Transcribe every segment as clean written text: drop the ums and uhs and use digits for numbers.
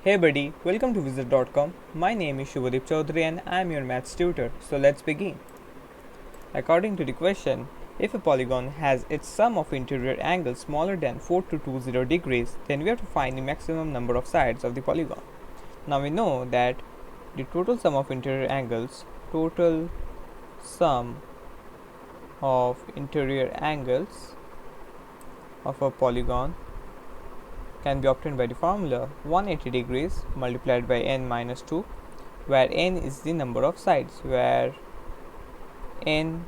Hey buddy, welcome to Visit.com. My name is Shubhadeep Chaudhary and I am your maths tutor. So let's begin. According to the question, if a polygon has its sum of interior angles smaller than 4220 degrees, then we have to find the maximum number of sides of the polygon. Now we know that the total sum of interior angles of a polygon can be obtained by the formula 180 degrees multiplied by n minus 2, where n is the number of sides, where n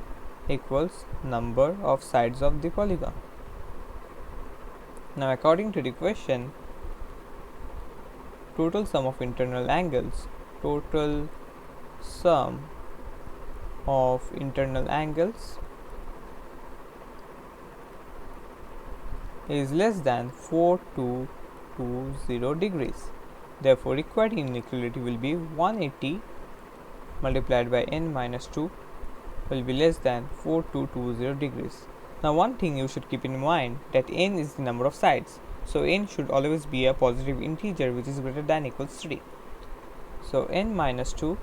equals number of sides of the polygon. Now according to the question, total sum of internal angles is less than 4220 degrees. Therefore, required inequality will be 180 multiplied by n minus 2 will be less than 4220 degrees. Now, one thing you should keep in mind that n is the number of sides. So, n should always be a positive integer which is greater than equals 3. So, n minus 2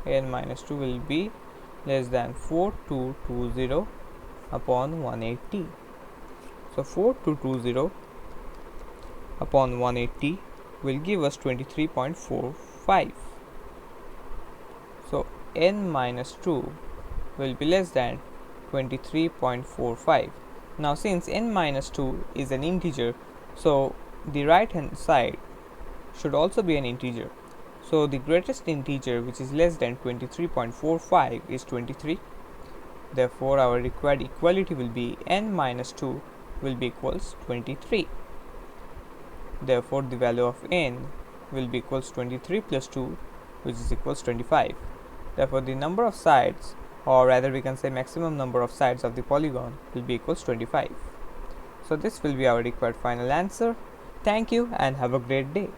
will be less than 4220 upon 180. So 4220 upon 180 will give us 23.45. So n minus 2 will be less than 23.45. Now since n minus 2 is an integer, so the right hand side should also be an integer. So the greatest integer which is less than 23.45 is 23. Therefore our required equality will be n minus 2 will be equals 23. Therefore the value of n will be equals 23 plus 2, which is equals 25. Therefore the number of sides, or rather we can say maximum number of sides of the polygon, will be equals 25. So this will be our required final answer. Thank you and have a great day.